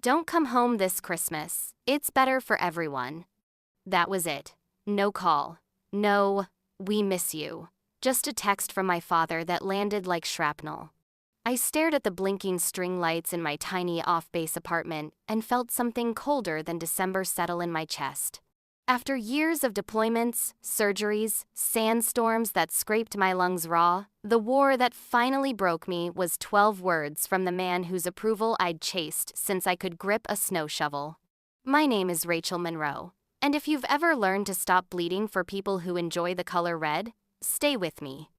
Don't come home this Christmas. It's better for everyone. That was it. No call. No, we miss you. Just a text from my father that landed like shrapnel. I stared at the blinking string lights in my tiny off-base apartment and felt something colder than December settle in my chest. After years of deployments, surgeries, sandstorms that scraped my lungs raw, the war that finally broke me was 12 words from the man whose approval I'd chased since I could grip a snow shovel. My name is Rachel Monroe, and if you've ever learned to stop bleeding for people who enjoy the color red, stay with me.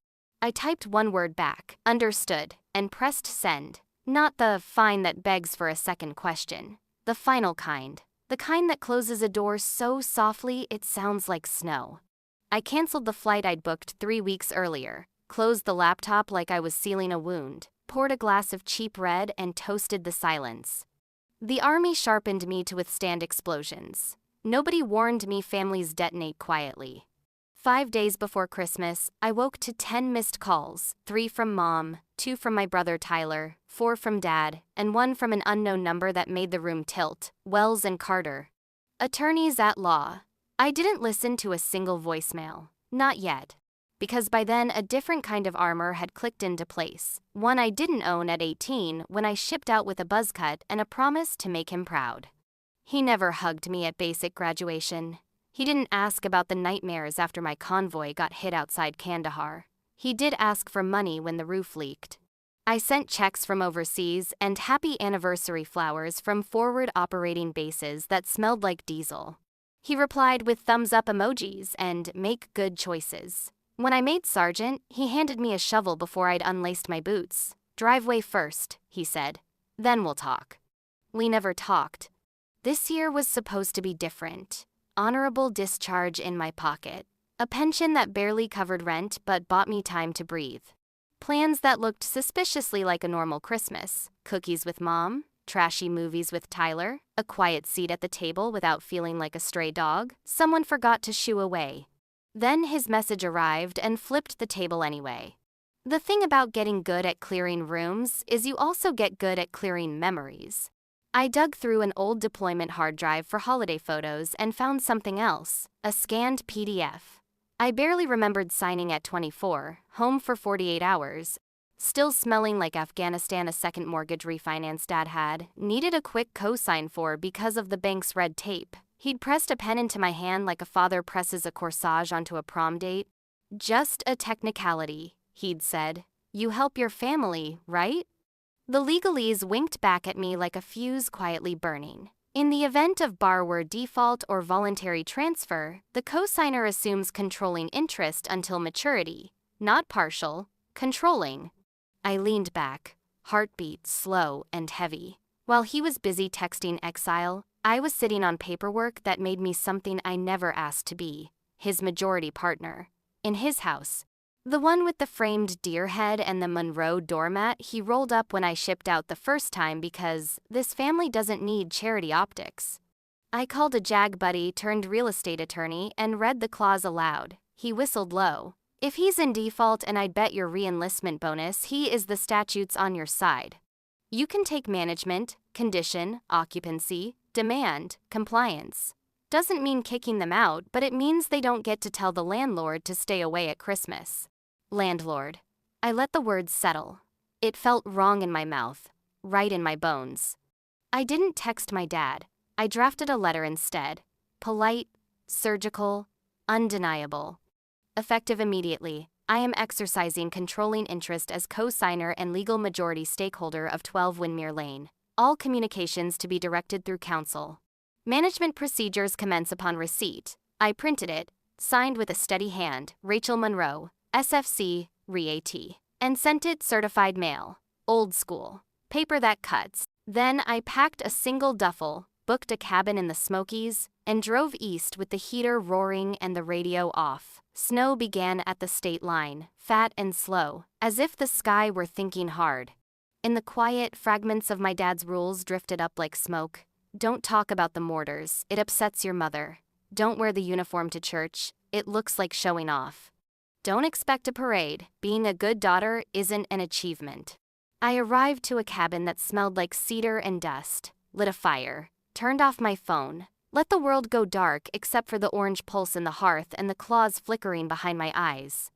I typed one word back, understood, and pressed send. Not the fine that begs for a second question. The final kind. The kind that closes a door so softly it sounds like snow. I canceled the flight I'd booked 3 weeks earlier, closed the laptop like I was sealing a wound, poured a glass of cheap red, and toasted the silence. The army sharpened me to withstand explosions. Nobody warned me families detonate quietly. 5 days before Christmas, I woke to 10 missed calls, 3 from Mom, 2 from my brother Tyler, 4 from Dad, and 1 from an unknown number that made the room tilt, Wells and Carter. Attorneys at law. I didn't listen to a single voicemail. Not yet. Because by then a different kind of armor had clicked into place, one I didn't own at 18 when I shipped out with a buzz cut and a promise to make him proud. He never hugged me at basic graduation. He didn't ask about the nightmares after my convoy got hit outside Kandahar. He did ask for money when the roof leaked. I sent checks from overseas and happy anniversary flowers from forward operating bases that smelled like diesel. He replied with thumbs up emojis and make good choices. When I made sergeant, he handed me a shovel before I'd unlaced my boots. Driveway first, he said. Then we'll talk. We never talked. This year was supposed to be different. Honorable discharge in my pocket. A pension that barely covered rent but bought me time to breathe. Plans that looked suspiciously like a normal Christmas. Cookies with Mom, trashy movies with Tyler, a quiet seat at the table without feeling like a stray dog someone forgot to shoo away. Then his message arrived and flipped the table anyway. The thing about getting good at clearing rooms is you also get good at clearing memories. I dug through an old deployment hard drive for holiday photos and found something else, a scanned PDF. I barely remembered signing at 24, home for 48 hours, still smelling like Afghanistan. A second mortgage refinance Dad had, needed a quick co-sign for because of the bank's red tape. He'd pressed a pen into my hand like a father presses a corsage onto a prom date. Just a technicality, he'd said. You help your family, right? The legalese winked back at me like a fuse quietly burning. In the event of borrower default or voluntary transfer, the cosigner assumes controlling interest until maturity, not partial, controlling. I leaned back, heartbeat slow and heavy. While he was busy texting exile, I was sitting on paperwork that made me something I never asked to be, his majority partner. In his house. The one with the framed deer head and the Monroe doormat he rolled up when I shipped out the first time because this family doesn't need charity optics. I called a JAG buddy turned real estate attorney and read the clause aloud. He whistled low. If he's in default and I'd bet your re-enlistment bonus he is the statutes on your side. You can take management, condition, occupancy, demand, compliance. Doesn't mean kicking them out, but it means they don't get to tell the landlord to stay away at Christmas. Landlord. I let the words settle. It felt wrong in my mouth, right in my bones. I didn't text my dad. I drafted a letter instead. Polite, surgical, undeniable. Effective immediately, I am exercising controlling interest as co-signer and legal majority stakeholder of 12 Windmere Lane. All communications to be directed through counsel. Management procedures commence upon receipt. I printed it, signed with a steady hand, Rachel Monroe, SFC, REAT, and sent it certified mail. Old school. Paper that cuts. Then I packed a single duffel, booked a cabin in the Smokies, and drove east with the heater roaring and the radio off. Snow began at the state line, fat and slow, as if the sky were thinking hard. In the quiet, fragments of my dad's rules drifted up like smoke. Don't talk about the mortars, it upsets your mother. Don't wear the uniform to church, it looks like showing off. Don't expect a parade, being a good daughter isn't an achievement. I arrived to a cabin that smelled like cedar and dust. lit a fire, turned off my phone, let the world go dark except for the orange pulse in the hearth and the claws flickering behind my eyes.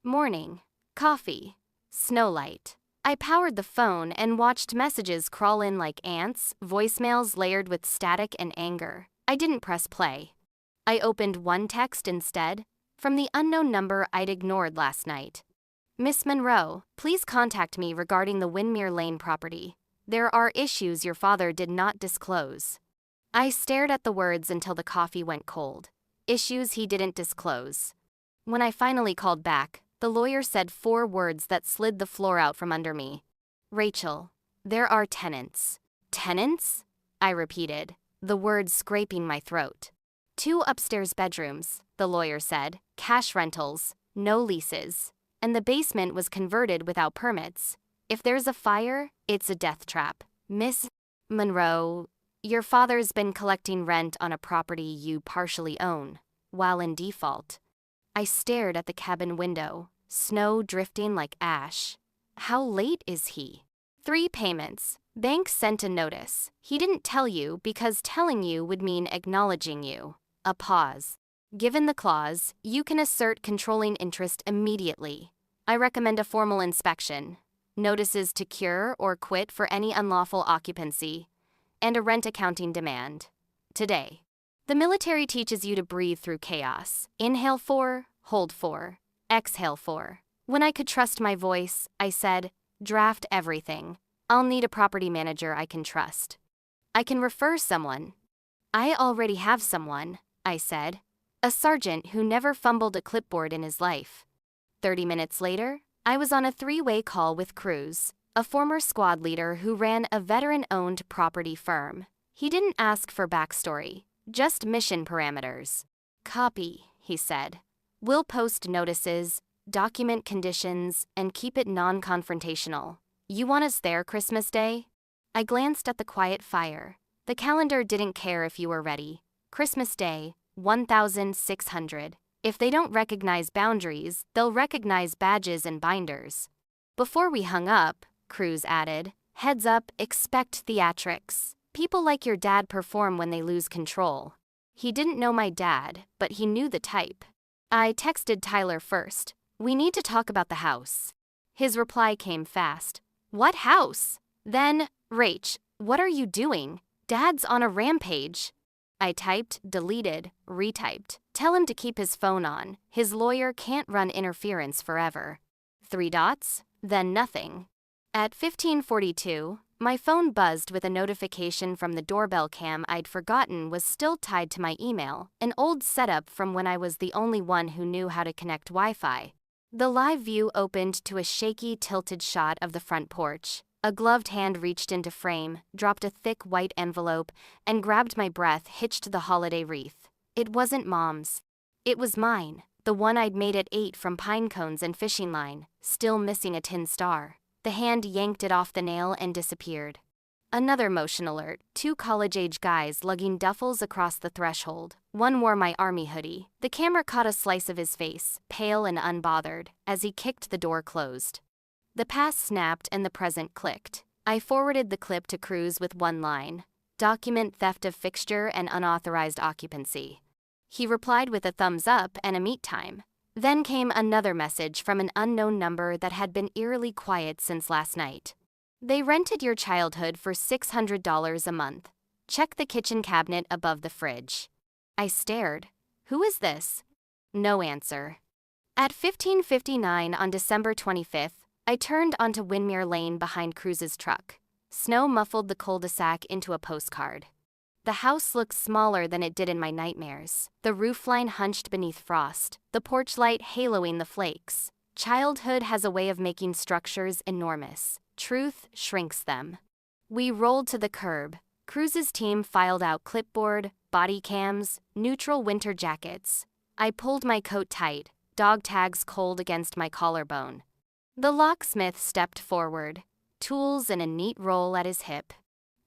Morning. Coffee. Snowlight. I powered the phone and watched messages crawl in like ants, voicemails layered with static and anger. I didn't press play. I opened one text instead, from the unknown number I'd ignored last night. Miss Monroe, please contact me regarding the Windmere Lane property. There are issues your father did not disclose. I stared at the words until the coffee went cold. Issues he didn't disclose. When I finally called back, the lawyer said 4 words that slid the floor out from under me. Rachel, there are tenants. Tenants? I repeated, the words scraping my throat. 2 upstairs bedrooms, the lawyer said, cash rentals, no leases. And the basement was converted without permits. If there's a fire, it's a death trap. Miss Monroe, your father's been collecting rent on a property you partially own, while in default. I stared at the cabin window, snow drifting like ash. How late is he? 3 payments. Bank sent a notice. He didn't tell you because telling you would mean acknowledging you. A pause. Given the clause, you can assert controlling interest immediately. I recommend a formal inspection, notices to cure or quit for any unlawful occupancy, and a rent accounting demand. Today. The military teaches you to breathe through chaos. Inhale 4, hold 4, exhale 4. When I could trust my voice, I said, draft everything. I'll need a property manager I can trust. I can refer someone. I already have someone, I said. A sergeant who never fumbled a clipboard in his life. 30 minutes later, I was on a 3-way call with Cruz, a former squad leader who ran a veteran-owned property firm. He didn't ask for backstory, just mission parameters. Copy, he said. We'll post notices, document conditions, and keep it non-confrontational. You want us there Christmas Day? I glanced at the quiet fire. The calendar didn't care if you were ready. Christmas Day, 1600. If they don't recognize boundaries, they'll recognize badges and binders. Before we hung up, Cruz added, heads up, expect theatrics. People like your dad perform when they lose control. He didn't know my dad, but he knew the type. I texted Tyler first. We need to talk about the house. His reply came fast. What house? Then, Rach, what are you doing? Dad's on a rampage. I typed, deleted, retyped. Tell him to keep his phone on. His lawyer can't run interference forever. 3 dots, then nothing. At 15:42, my phone buzzed with a notification from the doorbell cam I'd forgotten was still tied to my email, an old setup from when I was the only one who knew how to connect Wi-Fi. The live view opened to a shaky, tilted shot of the front porch. A gloved hand reached into frame, dropped a thick white envelope, and grabbed my breath, hitched the holiday wreath. It wasn't Mom's. It was mine, the one I'd made at 8 from pine cones and fishing line, still missing a tin star. The hand yanked it off the nail and disappeared. Another motion alert, 2 college-age guys lugging duffels across the threshold. One wore my army hoodie. The camera caught a slice of his face, pale and unbothered, as he kicked the door closed. The past snapped and the present clicked. I forwarded the clip to Cruz with one line. Document theft of fixture and unauthorized occupancy. He replied with a thumbs up and a meet time. Then came another message from an unknown number that had been eerily quiet since last night. They rented your childhood for $600 a month. Check the kitchen cabinet above the fridge. I stared. Who is this? No answer. At 15:59 on December 25th, I turned onto Windmere Lane behind Cruz's truck. Snow muffled the cul-de-sac into a postcard. The house looked smaller than it did in my nightmares. The roofline hunched beneath frost, the porch light haloing the flakes. Childhood has a way of making structures enormous. Truth shrinks them. We rolled to the curb. Cruz's team filed out clipboard, body cams, neutral winter jackets. I pulled my coat tight, dog tags cold against my collarbone. The locksmith stepped forward, tools in a neat roll at his hip.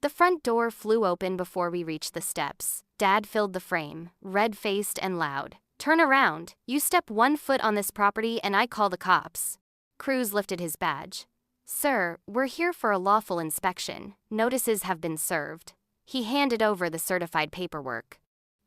The front door flew open before we reached the steps. Dad filled the frame, red-faced and loud. Turn around. You step 1 foot on this property and I call the cops. Cruz lifted his badge. Sir, we're here for a lawful inspection. Notices have been served. He handed over the certified paperwork.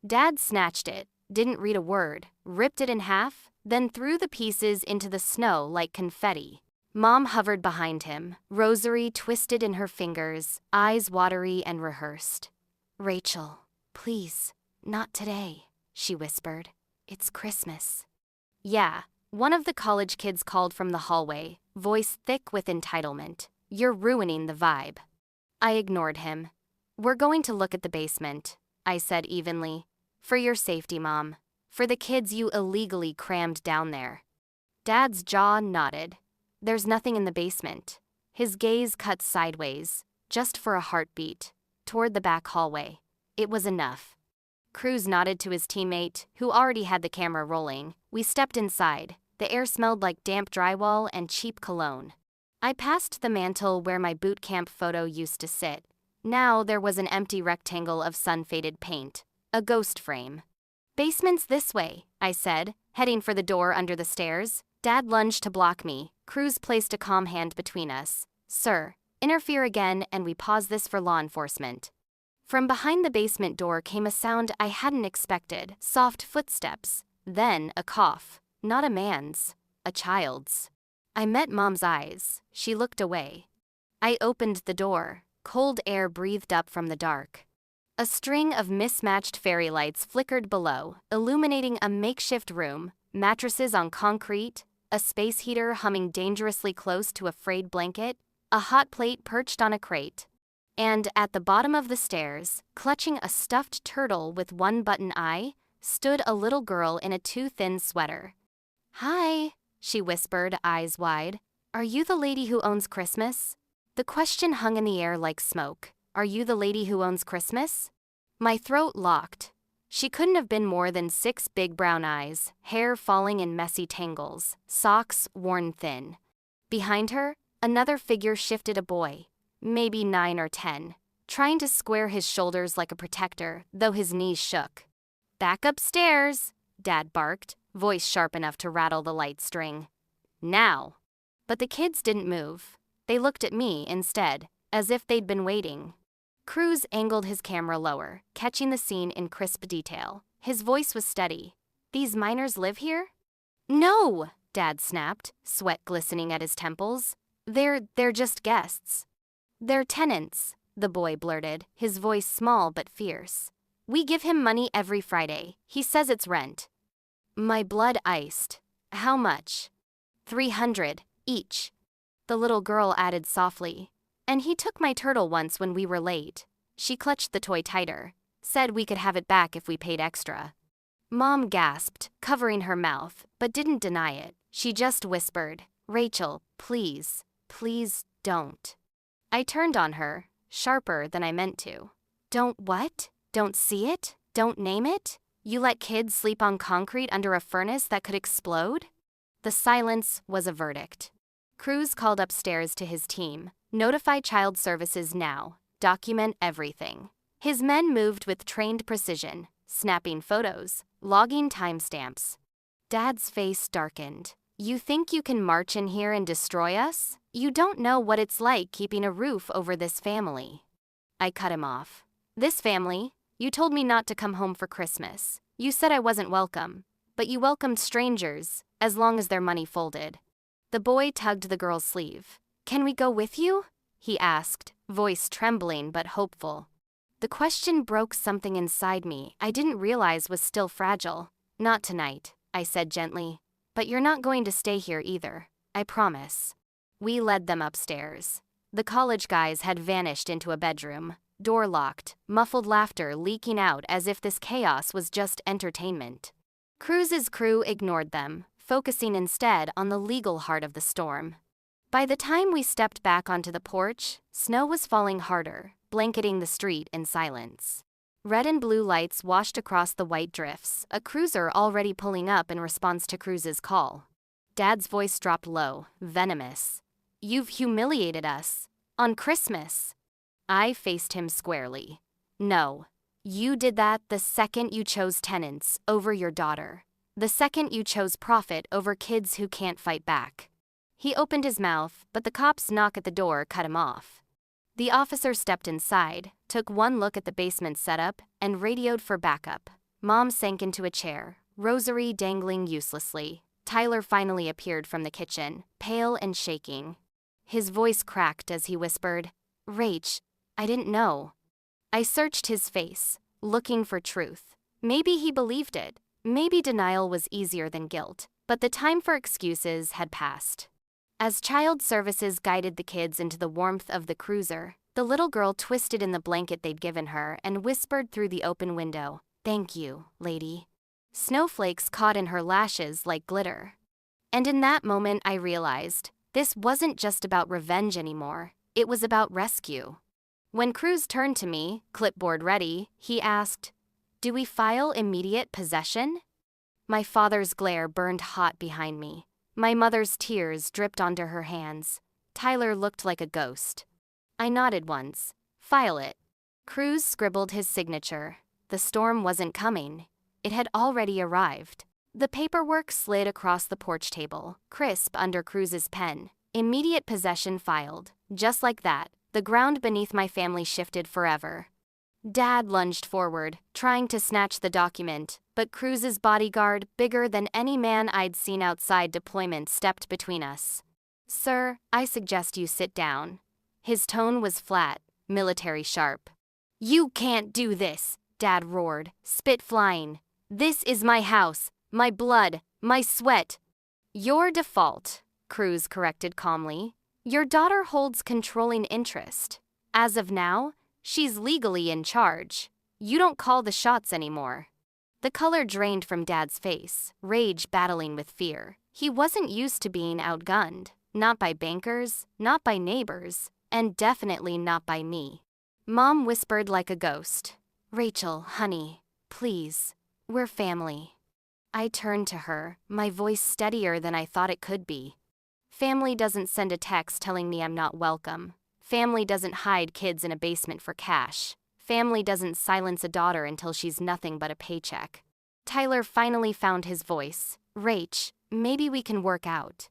Dad snatched it, didn't read a word, ripped it in half, then threw the pieces into the snow like confetti. Mom hovered behind him, rosary twisted in her fingers, eyes watery and rehearsed. "Rachel, please, not today," she whispered. "It's Christmas." "Yeah," one of the college kids called from the hallway, voice thick with entitlement. "You're ruining the vibe." I ignored him. "We're going to look at the basement," I said evenly. "For your safety, Mom. For the kids you illegally crammed down there." Dad's jaw nodded. "There's nothing in the basement." His gaze cut sideways, just for a heartbeat, toward the back hallway. It was enough. Cruz nodded to his teammate, who already had the camera rolling. We stepped inside. The air smelled like damp drywall and cheap cologne. I passed the mantel where my boot camp photo used to sit. Now there was an empty rectangle of sun-faded paint, a ghost frame. "Basement's this way," I said, heading for the door under the stairs. Dad lunged to block me. Cruz placed a calm hand between us. "Sir, interfere again and we pause this for law enforcement." From behind the basement door came a sound I hadn't expected, soft footsteps, then a cough. Not a man's, a child's. I met Mom's eyes. She looked away. I opened the door. Cold air breathed up from the dark. A string of mismatched fairy lights flickered below, illuminating a makeshift room, mattresses on concrete, a space heater humming dangerously close to a frayed blanket, a hot plate perched on a crate. And at the bottom of the stairs, clutching a stuffed turtle with one button eye, stood a little girl in a too-thin sweater. "Hi," she whispered, eyes wide. "Are you the lady who owns Christmas?" The question hung in the air like smoke. "Are you the lady who owns Christmas?" My throat locked. She couldn't have been more than 6 big brown eyes, hair falling in messy tangles, socks worn thin. Behind her, another figure shifted, a boy, maybe 9 or 10, trying to square his shoulders like a protector, though his knees shook. "Back upstairs," Dad barked, voice sharp enough to rattle the light string. "Now." But the kids didn't move. They looked at me instead, as if they'd been waiting. Cruz angled his camera lower, catching the scene in crisp detail. His voice was steady. "These minors live here?" "No," Dad snapped, sweat glistening at his temples. They're just guests." "They're tenants," the boy blurted, his voice small but fierce. "We give him money every Friday. He says it's rent." My blood iced. "How much?" "300, each." The little girl added softly. "And he took my turtle once when we were late." She clutched the toy tighter, said we could have it back if we paid extra. Mom gasped, covering her mouth, but didn't deny it. She just whispered, "Rachel, please, please don't." I turned on her, sharper than I meant to. "Don't what? Don't see it? Don't name it? You let kids sleep on concrete under a furnace that could explode?" The silence was a verdict. Cruz called upstairs to his team. "Notify child services now. Document everything." His men moved with trained precision, snapping photos, logging timestamps. Dad's face darkened. "You think you can march in here and destroy us? You don't know what it's like keeping a roof over this family." I cut him off. "This family? You told me not to come home for Christmas. You said I wasn't welcome. But you welcomed strangers, as long as their money folded." The boy tugged the girl's sleeve. "Can we go with you?" he asked, voice trembling but hopeful. The question broke something inside me I didn't realize was still fragile. "Not tonight," I said gently. "But you're not going to stay here either. I promise." We led them upstairs. The college guys had vanished into a bedroom, door locked, muffled laughter leaking out as if this chaos was just entertainment. Cruz's crew ignored them, focusing instead on the legal heart of the storm. By the time we stepped back onto the porch, snow was falling harder, blanketing the street in silence. Red and blue lights washed across the white drifts, a cruiser already pulling up in response to Cruz's call. Dad's voice dropped low, venomous. "You've humiliated us. On Christmas." I faced him squarely. "No. You did that the second you chose tenants over your daughter. The second you chose profit over kids who can't fight back." He opened his mouth, but the cop's knock at the door cut him off. The officer stepped inside, took one look at the basement setup, and radioed for backup. Mom sank into a chair, rosary dangling uselessly. Tyler finally appeared from the kitchen, pale and shaking. His voice cracked as he whispered, "Rach, I didn't know." I searched his face, looking for truth. Maybe he believed it. Maybe denial was easier than guilt. But the time for excuses had passed. As child services guided the kids into the warmth of the cruiser, the little girl twisted in the blanket they'd given her and whispered through the open window, "Thank you, lady." Snowflakes caught in her lashes like glitter. And in that moment I realized, this wasn't just about revenge anymore, it was about rescue. When Cruz turned to me, clipboard ready, he asked, "Do we file immediate possession?" My father's glare burned hot behind me. My mother's tears dripped onto her hands. Tyler looked like a ghost. I nodded once. "File it." Cruz scribbled his signature. The storm wasn't coming. It had already arrived. The paperwork slid across the porch table, crisp under Cruz's pen. Immediate possession filed. Just like that, the ground beneath my family shifted forever. Dad lunged forward, trying to snatch the document, but Cruz's bodyguard, bigger than any man I'd seen outside deployment, stepped between us. "Sir, I suggest you sit down." His tone was flat, military sharp. "You can't do this," Dad roared, spit flying. "This is my house, my blood, my sweat." "Your default," Cruz corrected calmly. "Your daughter holds controlling interest. As of now, she's legally in charge. You don't call the shots anymore." The color drained from Dad's face, rage battling with fear. He wasn't used to being outgunned, not by bankers, not by neighbors, and definitely not by me. Mom whispered like a ghost, "Rachel, honey, please, we're family." I turned to her, my voice steadier than I thought it could be. Family doesn't send a text telling me I'm not welcome. Family doesn't hide kids in a basement for cash. Family doesn't silence a daughter until she's nothing but a paycheck. Tyler finally found his voice. "Rach, maybe we can work out."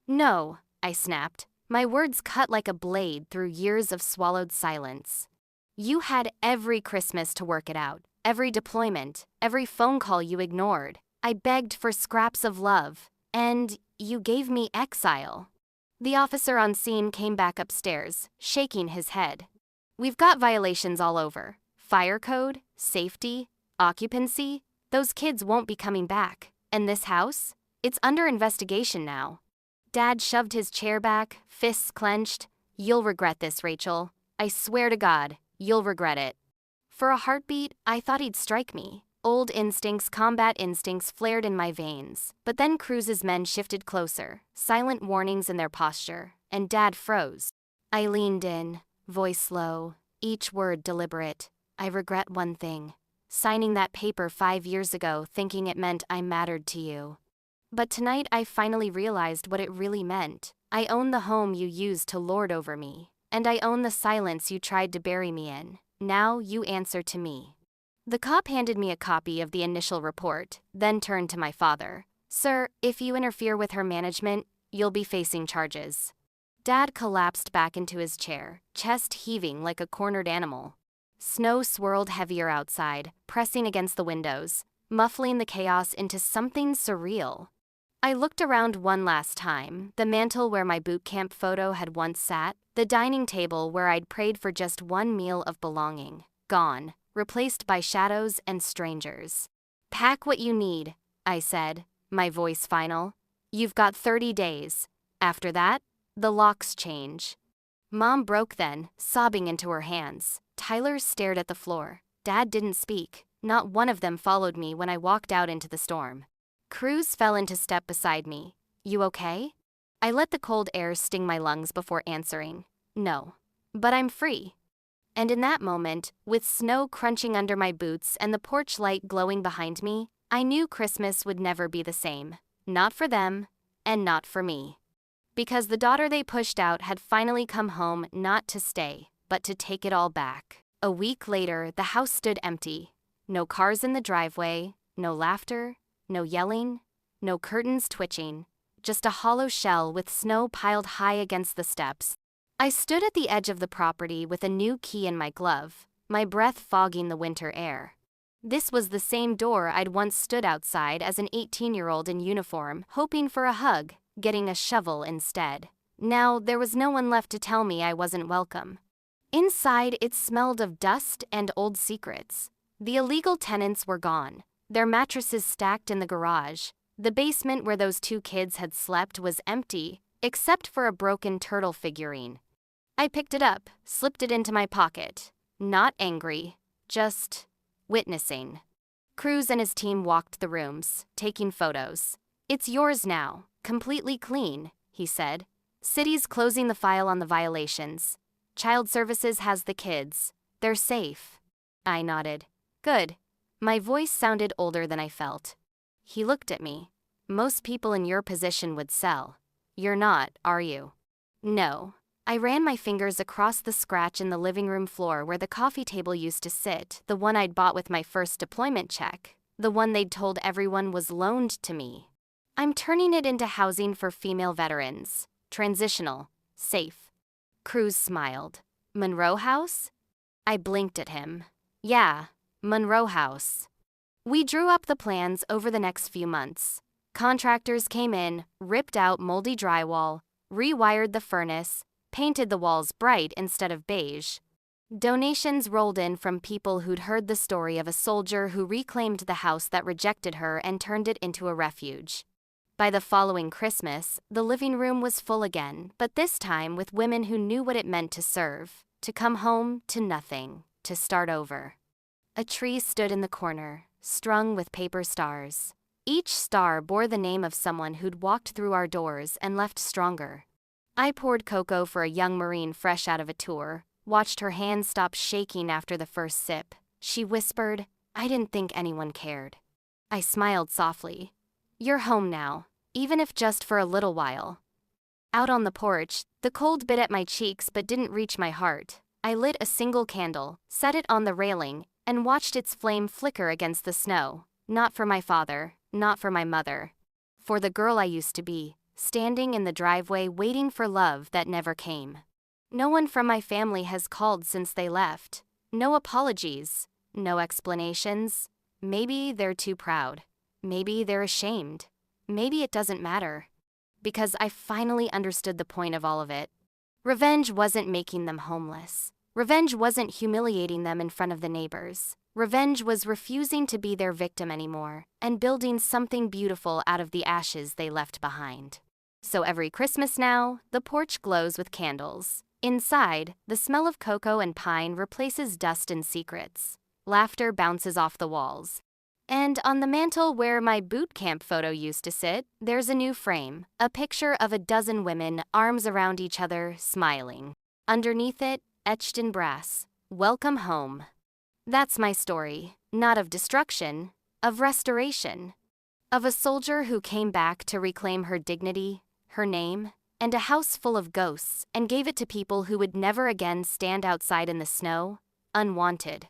"No," I snapped, my words cut like a blade through years of swallowed silence. "You had every Christmas to work it out, every deployment, every phone call you ignored. I begged for scraps of love, and you gave me exile." The officer on scene came back upstairs, shaking his head. "We've got violations all over. Fire code, safety, occupancy. Those kids won't be coming back. And this house? It's under investigation now." Dad shoved his chair back, fists clenched. "You'll regret this, Rachel. I swear to God, you'll regret it." For a heartbeat, I thought he'd strike me. Old instincts, combat instincts flared in my veins. But then Cruz's men shifted closer, silent warnings in their posture, and Dad froze. I leaned in, voice low, each word deliberate. "I regret one thing. Signing that paper 5 years ago thinking it meant I mattered to you. But tonight I finally realized what it really meant. I own the home you used to lord over me, and I own the silence you tried to bury me in. Now you answer to me." The cop handed me a copy of the initial report, then turned to my father. "Sir, if you interfere with her management, you'll be facing charges." Dad collapsed back into his chair, chest heaving like a cornered animal. Snow swirled heavier outside, pressing against the windows, muffling the chaos into something surreal. I looked around one last time, the mantel where my boot camp photo had once sat, the dining table where I'd prayed for just one meal of belonging. Gone. Replaced by shadows and strangers. "Pack what you need," I said, my voice final. "You've got 30 days. After that, the locks change." Mom broke then, sobbing into her hands. Tyler stared at the floor. Dad didn't speak. Not one of them followed me when I walked out into the storm. Cruz fell into step beside me. "You okay?" I let the cold air sting my lungs before answering. "No. But I'm free." And in that moment, with snow crunching under my boots and the porch light glowing behind me, I knew Christmas would never be the same. Not for them, and not for me. Because the daughter they pushed out had finally come home not to stay, but to take it all back. A week later, the house stood empty. No cars in the driveway, no laughter, no yelling, no curtains twitching, just a hollow shell with snow piled high against the steps. I stood at the edge of the property with a new key in my glove, my breath fogging the winter air. This was the same door I'd once stood outside as an 18-year-old in uniform, hoping for a hug, getting a shovel instead. Now, there was no one left to tell me I wasn't welcome. Inside, it smelled of dust and old secrets. The illegal tenants were gone, their mattresses stacked in the garage. The basement where those two kids had slept was empty, except for a broken turtle figurine. I picked it up, slipped it into my pocket. Not angry, just witnessing. Cruz and his team walked the rooms, taking photos. "It's yours now, completely clean," he said. "City's closing the file on the violations. Child Services has the kids. They're safe." I nodded. "Good." My voice sounded older than I felt. He looked at me. "Most people in your position would sell. You're not, are you?" "No." I ran my fingers across the scratch in the living room floor where the coffee table used to sit, the one I'd bought with my first deployment check, the one they'd told everyone was loaned to me. "I'm turning it into housing for female veterans. Transitional. Safe." Cruz smiled. "Monroe House?" I blinked at him. "Yeah, Monroe House." We drew up the plans over the next few months. Contractors came in, ripped out moldy drywall, rewired the furnace, painted the walls bright instead of beige. Donations rolled in from people who'd heard the story of a soldier who reclaimed the house that rejected her and turned it into a refuge. By the following Christmas, the living room was full again, but this time with women who knew what it meant to serve, to come home to nothing, to start over. A tree stood in the corner, strung with paper stars. Each star bore the name of someone who'd walked through our doors and left stronger. I poured cocoa for a young Marine fresh out of a tour, watched her hand stop shaking after the first sip. She whispered, "I didn't think anyone cared." I smiled softly. "You're home now, even if just for a little while." Out on the porch, the cold bit at my cheeks but didn't reach my heart. I lit a single candle, set it on the railing, and watched its flame flicker against the snow. Not for my father, not for my mother. For the girl I used to be, standing in the driveway waiting for love that never came. No one from my family has called since they left. No apologies, no explanations. Maybe they're too proud. Maybe they're ashamed. Maybe it doesn't matter. Because I finally understood the point of all of it. Revenge wasn't making them homeless. Revenge wasn't humiliating them in front of the neighbors. Revenge was refusing to be their victim anymore and building something beautiful out of the ashes they left behind. So every Christmas now, the porch glows with candles. Inside, the smell of cocoa and pine replaces dust and secrets. Laughter bounces off the walls. And on the mantel where my boot camp photo used to sit, there's a new frame, a picture of a dozen women, arms around each other, smiling. Underneath it, etched in brass, "Welcome home." That's my story, not of destruction, of restoration. Of a soldier who came back to reclaim her dignity, her name, and a house full of ghosts, and gave it to people who would never again stand outside in the snow, unwanted.